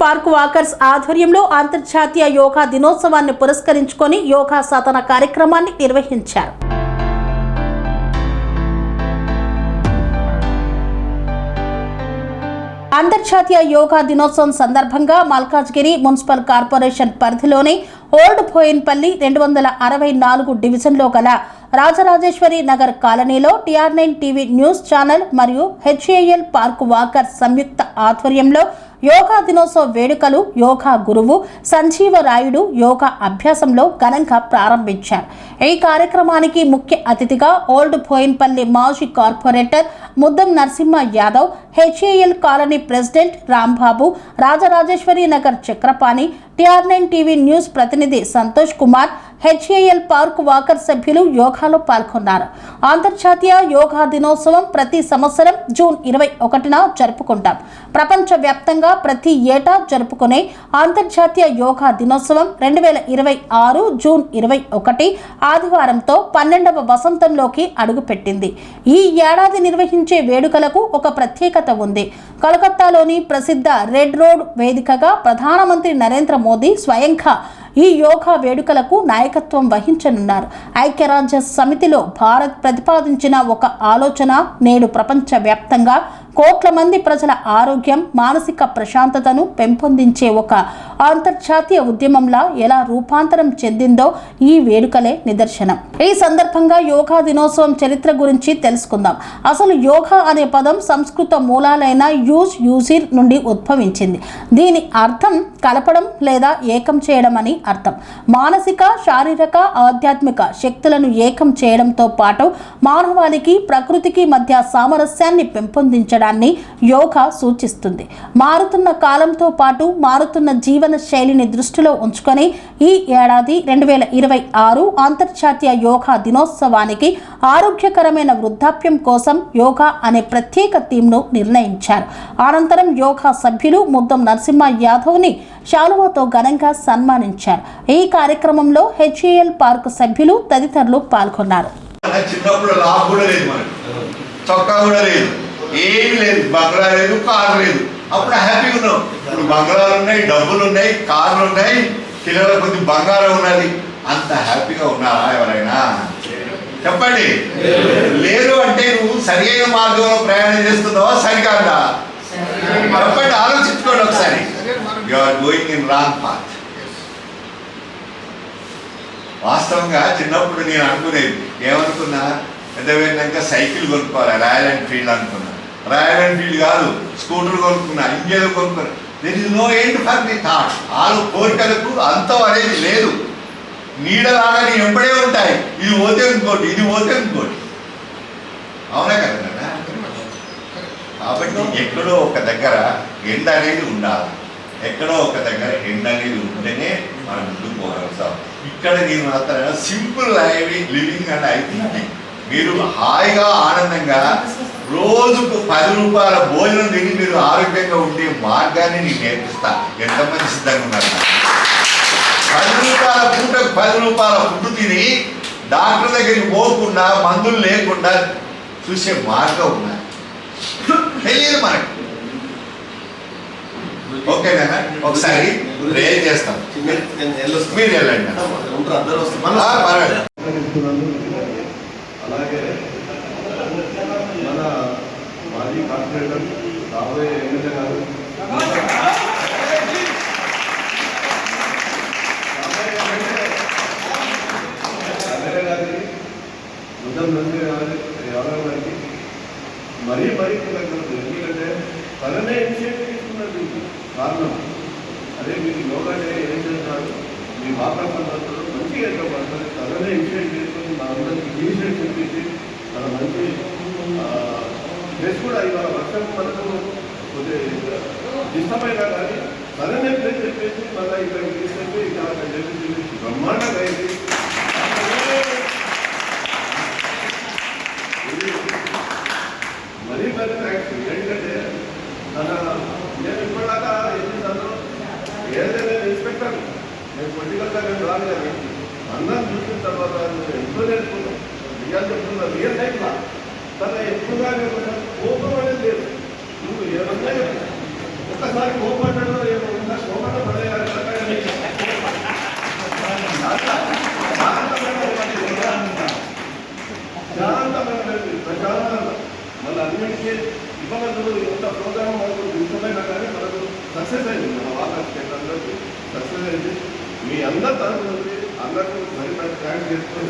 Park walkers ఆధ్వర్యంలో అంతర్జాతీయ యోగా దినోత్సవాన్ని పురస్కరించుకొని యోగా సాధన కార్యక్రమాన్ని నిర్వహించారు. అంతర్జాతీయ యోగా దినోత్సవం సందర్భంగా మల్కాజ్గిరి మున్సిపల్ కార్పొరేషన్ పరిధిలోని ఓల్డ్ బోయిన్పల్లి 264 డివిజన్లో గల రాజరాజేశ్వరి నగర్ కాలనీలో TR9 టీవీ న్యూస్ ఛానల్ మరియు HAL పార్క్ వాకర్ సంయుక్త ఆధ్వర్యంలో యోగా దినోత్సవ వేడుకలు యోగా గురువు సంజీవరాయుడు యోగా అభ్యాసంలో ఘనంగా ప్రారంభించారు. ఈ కార్యక్రమానికి ముఖ్య అతిథిగా ఓల్డ్ బోయిన్పల్లి మాజీ corporator Muddam Narasimha Yadav, HAL colony president Rambabu, Rajarajeshwari Nagar Chakrapani, TR9 TV news ప్రతినిధి Santosh Kumar, HAL park walker సభ్యులు యోగాలో పాల్గొన్నారు. అంతర్జాతీయ యోగా దినోత్సవం ప్రతి సంవత్సరం జూన్ 21న జరుపుకుంటాం. ప్రపంచవ్యాప్తంగా ప్రతి ఏటా జరుపుకునే అంతర్జాతీయ యోగా దినోత్సవం 2026 జూన్ 21 ఆదివారంతో 12వ వసంతంలోకి అడుగుపెట్టింది. ఈ ఏడాది నిర్వహించే వేడుకలకు ఒక ప్రత్యేకత ఉంది. కలకత్తాలోని ప్రసిద్ధ రెడ్ రోడ్ వేదికగా ప్రధానమంత్రి నరేంద్ర మోదీ స్వయంగా ఈ యోగా వేడుకలకు నాయకత్వం వహించనున్నారు. ఐక్యరాజ్య సమితిలో భారత్ ప్రతిపాదించిన ఒక ఆలోచన నేడు ప్రపంచవ్యాప్తంగా కోట్ల మంది ప్రజల ఆరోగ్యం, మానసిక ప్రశాంతతను పెంపొందించే ఒక అంతర్జాతీయ ఉద్యమంలా ఎలా రూపాంతరం చెందిందో ఈ వేడుకలే నిదర్శనం. ఈ సందర్భంగా యోగా దినోత్సవం చరిత్ర గురించి తెలుసుకుందాం. అసలు యోగా అనే పదం సంస్కృత మూలాలైన యూజిర్ నుండి ఉద్భవించింది. దీని అర్థం కలపడం లేదా ఏకం చేయడం అని అర్థం. మానసిక, శారీరక, ఆధ్యాత్మిక శక్తులను ఏకం చేయడంతో పాటు మానవాళికి, ప్రకృతికి మధ్య సామరస్యాన్ని పెంపొందించడానికి యోగా సూచిస్తుంది. మారుతున్న కాలంతో పాటు మారుతున్న జీవన శైలిని దృష్టిలో ఉంచుకొని ఈ ఏడాది 2026 అంతర్జాతీయ యోగా దినోత్సవానికి ఆరోగ్యకరమైన వృద్ధాప్యం కోసం యోగా అనే ప్రత్యేక థీమ్ను నిర్ణయించారు. అనంతరం యోగా సభ్యులు ముద్దం నరసింహ యాదవ్ని శాలువాతో ఘనంగా సన్మానించారు. ఈ కార్యక్రమంలో HAL పార్క్ సభ్యులు తదితరులు పాల్గొన్నారు. ఏమి లేదు, బంగ్లా లేదు, కారు లేదు. అప్పుడు హ్యాపీగా ఉన్నాం. ఇప్పుడు బంగ్లాలు ఉన్నాయి, డబ్బులు ఉన్నాయి, కార్లు ఉన్నాయి, పిల్లల కొద్ది బంగారం ఉన్నది. అంత హ్యాపీగా ఉన్నారా ఎవరైనా చెప్పండి? లేరు అంటే నువ్వు సరైన మార్గంలో ప్రయాణం చేస్తున్నావా సరికాదా చెప్పండి, ఆలోచించుకోండి ఒకసారి. You are going in wrong path. వాస్తవంగా చిన్నప్పుడు నేను అనుకునేది ఏమనుకున్నా, పెద్దవైనాక సైకిల్ కొనుక్కోవాలి, రాయల్ ఎన్ఫీల్డ్ అనుకున్నా. రాయల్ ఎన్ఫీల్డ్ కాదు, స్కూటర్ కొనుక్కున్నా, ఇంజన్ కొనుక్కున్నా. There is no end for the thought. ఆరు కోరికలకు అంతం అనేది లేదు. నీడలాగా నీ ఎంబడే ఉంటాయి. ఇది పోతే ఇంకోటి, ఇది పోతే ఇంకోటి. అవునా కదా? కాబట్టి ఎక్కడో ఒక దగ్గర ఎండ అనేది ఉండాలి. ఎక్కడో ఒక దగ్గర ఎండ అనేది ఉంటేనే మనం ముందుకు పోగలుగుతాం. ఇక్కడ నేను మాత్రం simple living and I thinking. మీరు హాయిగా ఆనందంగా రోజుకు 10 రూపాయల భోజనం తిని మీరు ఆరోగ్యంగా ఉండే మార్గాన్ని నేను నేర్పిస్తా. ఎంతమంది సిద్ధంగా ఉన్నారు? 10 రూపాయల పూటకు 10 రూపాయల ఫుడ్ తిని డాక్టర్ దగ్గరికి పోకుండా, మందులు లేకుండా చూసే మార్గం ఉన్నది. తెలియదు మనకి. ఓకేనా? ఒకసారి ప్రేర్ చేస్తాం. మీరు వెళ్ళండి. అలాగే మన మాజీ కార్పొరేటర్ రాబోయే ఎమ్మెల్యే గారు గారికి, ముద్దం యాదవ్ గారికి మరీ ఎందుకంటే తననే ఇనిషియేటివ్ తీసుకున్నది కారణం. అదే మీకు యోగా డే ఏం చేస్తారు, మీ వాకర్ పద్ధతులు మంచిగా పడుతుంది. తననే ఇనిషియేట్ చేసుకుని మా అందరికి ఇనిషియేట్ చేసి తన మంచి ప్లేస్ కూడా ఇవాళ వర్షం మనకు కొద్దిగా ఇష్టమైనా కానీ తననే ప్లేస్ చెప్పేసి మళ్ళీ ఇక్కడికి తీసుకెళ్ళి ఇక్కడ చెప్పి బ్రహ్మాండంగా అయింది. మరీ మరి థ్యాంక్స్. ఎందుకంటే తన నేను ఇప్పటిదాకా ఏం చేశాను, ఏదైనా ఇన్స్పెక్టర్ నేను పొలిటికల్గా నేను రాను కానీ అన్నం చూసిన తర్వాత నేను ఎంతో నేర్చుకున్నాను. రియల్ చెప్తున్నా, రియల్ లైఫ్లా తన ఎక్కువగా కోపం అనేది లేదు. నువ్వు ఏమన్నా ఒక్కసారి కోపడ్డాడో ఏమన్నా ప్రశాంతంగా మన అన్నింటికీ ఇవ్వగలరు. ఎంత ప్రోగ్రామ్ మనకు ఇష్టమైనా కానీ మనకు సక్సెస్ అయింది. మన వాళ్ళకి అందరికీ సక్సెస్ అయింది. మీ అందరి తరఫు నుంచి అందరికీ మరి థ్యాంక్స్ చేసుకొని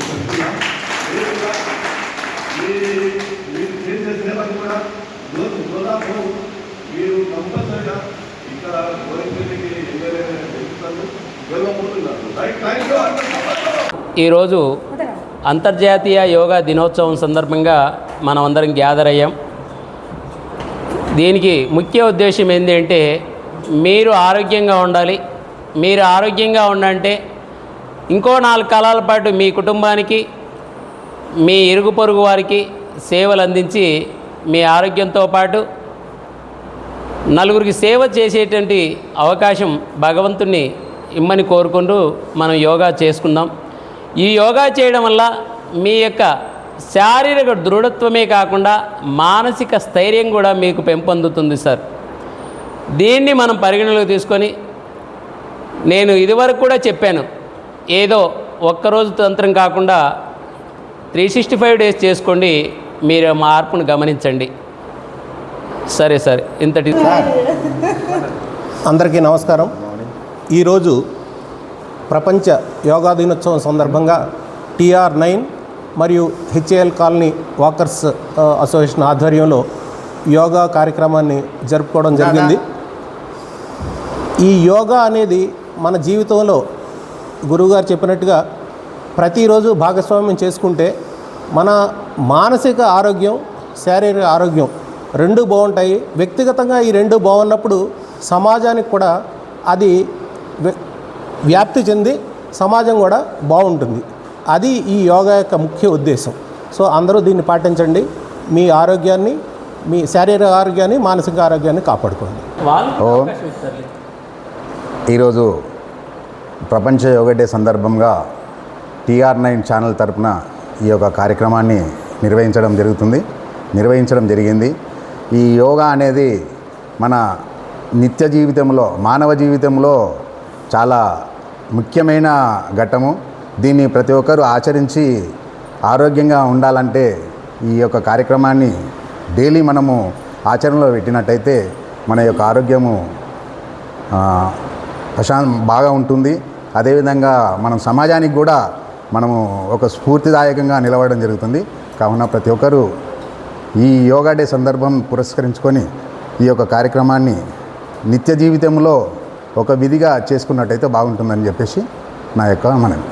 మీరు చేసే సేవలు కూడా గోదాపు మీరు కంపల్సరిగా ఇక్కడ గోరింటికి ఎమ్మెల్యే చెప్తారు, గెలవబోతున్నారు. Right, thank you. ఈరోజు అంతర్జాతీయ యోగా దినోత్సవం సందర్భంగా మనం అందరం గ్యాదర్ అయ్యాం. దీనికి ముఖ్య ఉద్దేశం ఏంటంటే మీరు ఆరోగ్యంగా ఉండాలి. మీరు ఆరోగ్యంగా ఉండంటే ఇంకో 4 కాలాల పాటు మీ కుటుంబానికి, మీ ఇరుగు పొరుగు వారికి సేవలు అందించి మీ ఆరోగ్యంతో పాటు నలుగురికి సేవ చేసేటువంటి అవకాశం భగవంతుణ్ణి ఇమ్మని కోరుకుంటూ మనం యోగా చేసుకుందాం. ఈ యోగా చేయడం వల్ల మీ యొక్క శారీరక దృఢత్వమే కాకుండా మానసిక స్థైర్యం కూడా మీకు పెంపొందుతుంది సార్. దీన్ని మనం పరిగణలోకి తీసుకొని, నేను ఇదివరకు కూడా చెప్పాను, ఏదో ఒక్కరోజు తంత్రం కాకుండా 365 డేస్ చేసుకోండి, మీరు మార్పును గమనించండి. సరే సార్, ఇంతటి. అందరికీ నమస్కారం. ఈరోజు ప్రపంచ యోగా దినోత్సవం సందర్భంగా TR9 మరియు HAL కాలనీ వాకర్స్ అసోసియేషన్ ఆధ్వర్యంలో యోగా కార్యక్రమాన్ని జరుపుకోవడం జరిగింది. ఈ యోగా అనేది మన జీవితంలో గురువుగారు చెప్పినట్టుగా ప్రతిరోజు భాగస్వామ్యం చేసుకుంటే మన మానసిక ఆరోగ్యం, శారీరక ఆరోగ్యం రెండు బాగుంటాయి. వ్యక్తిగతంగా ఈ రెండు బాగున్నప్పుడు సమాజానికి కూడా అది వ్యాప్తి చెంది సమాజం కూడా బాగుంటుంది. అది ఈ యోగా యొక్క ముఖ్య ఉద్దేశం. సో అందరూ దీన్ని పాటించండి. మీ ఆరోగ్యాన్ని, మీ శారీరక ఆరోగ్యాన్ని, మానసిక ఆరోగ్యాన్ని కాపాడుకోండి. ఈరోజు ప్రపంచ యోగా డే సందర్భంగా TR9 ఛానల్ తరపున ఈ యొక్క కార్యక్రమాన్ని నిర్వహించడం జరిగింది. ఈ యోగా అనేది మన నిత్య జీవితంలో, మానవ జీవితంలో చాలా ముఖ్యమైన ఘట్టము. దీన్ని ప్రతి ఒక్కరూ ఆచరించి ఆరోగ్యంగా ఉండాలంటే ఈ యొక్క కార్యక్రమాన్ని డైలీ మనము ఆచరణలో పెట్టినట్టయితే మన యొక్క ఆరోగ్యము బాగా ఉంటుంది. అదేవిధంగా మనం సమాజానికి కూడా మనము ఒక స్ఫూర్తిదాయకంగా నిలవడం జరుగుతుంది. కావున ప్రతి ఒక్కరూ ఈ యోగా డే సందర్భం పురస్కరించుకొని ఈ యొక్క కార్యక్రమాన్ని నిత్య జీవితంలో ఒక విధిగా చేసుకున్నట్టయితే బాగుంటుందని చెప్పేసి నా యొక్క మనవి.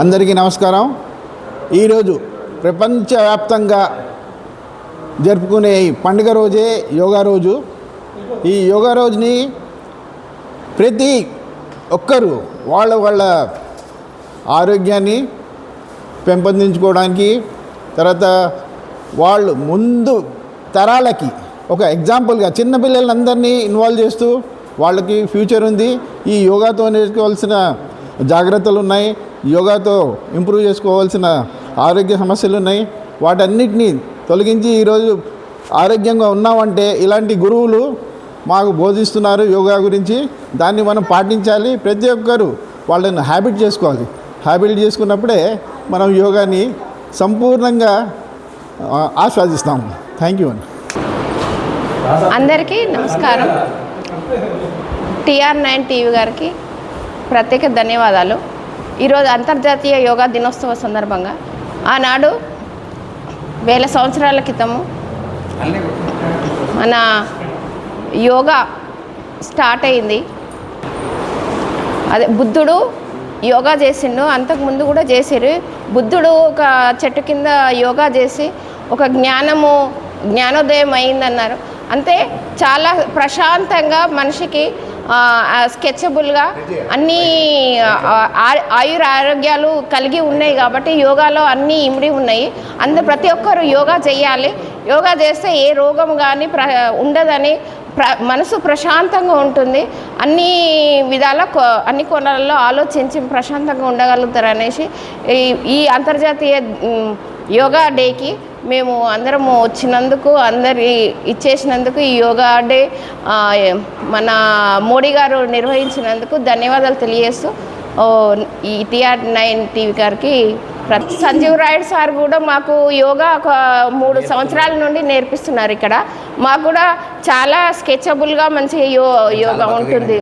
అందరికీ నమస్కారం. ఈరోజు ప్రపంచవ్యాప్తంగా జరుపుకునే ఈ పండుగ రోజే యోగా రోజు. ఈ యోగా రోజుని ప్రతి ఒక్కరూ వాళ్ళ ఆరోగ్యాన్ని పెంపొందించుకోవడానికి, తర్వాత వాళ్ళు ముందు తరాలకి ఒక ఎగ్జాంపుల్గా చిన్నపిల్లలందరినీ ఇన్వాల్వ్ చేస్తూ వాళ్ళకి ఫ్యూచర్ ఉంది. ఈ యోగాతో నేర్చుకోవాల్సిన జాగ్రత్తలు ఉన్నాయి, యోగాతో ఇంప్రూవ్ చేసుకోవాల్సిన ఆరోగ్య సమస్యలు ఉన్నాయి. వాటన్నిటినీ తొలగించి ఈరోజు ఆరోగ్యంగా ఉన్నామంటే ఇలాంటి గురువులు మాకు బోధిస్తున్నారు యోగా గురించి. దాన్ని మనం పాటించాలి. ప్రతి ఒక్కరూ వాళ్ళని హ్యాబిట్ చేసుకోవాలి. హ్యాబిట్ చేసుకున్నప్పుడే మనం యోగాని సంపూర్ణంగా ఆస్వాదిస్తాము. థ్యాంక్ యూ అండి. అందరికీ నమస్కారం. TR9 టీవీ గారికి ప్రత్యేక ధన్యవాదాలు. ఈరోజు అంతర్జాతీయ యోగా దినోత్సవ సందర్భంగా ఆనాడు 1000 సంవత్సరాల క్రితము మన యోగా స్టార్ట్ అయింది. అదే బుద్ధుడు యోగా చేసిండు. అంతకుముందు కూడా చేసారు. బుద్ధుడు ఒక చెట్టు కింద యోగా చేసి ఒక జ్ఞానోదయం అయిందన్నారు. అంతే చాలా ప్రశాంతంగా మనిషికి స్కెచబుల్గా అన్నీ ఆరోగ్యాలు కలిగి ఉన్నాయి. కాబట్టి యోగాలో అన్నీ ఇమిడి ఉన్నాయి. ప్రతి ఒక్కరు యోగా చేయాలి. యోగా చేస్తే ఏ రోగం కానీ ఉండదని, మనసు ప్రశాంతంగా ఉంటుంది. అన్ని విధాల అన్ని కోణాలలో ఆలోచించి ప్రశాంతంగా ఉండగలుగుతారు అనేసి ఈ అంతర్జాతీయ యోగా డేకి మేము అందరము వచ్చినందుకు, అందరి ఇచ్చేసినందుకు, ఈ యోగా డే మన మోడీ గారు నిర్వహించినందుకు ధన్యవాదాలు తెలియజేస్తూ ఈ TR9 టీవీ గారికి సంజీవ్ రాయుడు సార్ కూడా మాకు యోగా ఒక 3 సంవత్సరాల నుండి నేర్పిస్తున్నారు ఇక్కడ. మాకు కూడా చాలా స్కెచబుల్గా మంచి యోగా ఉంటుంది.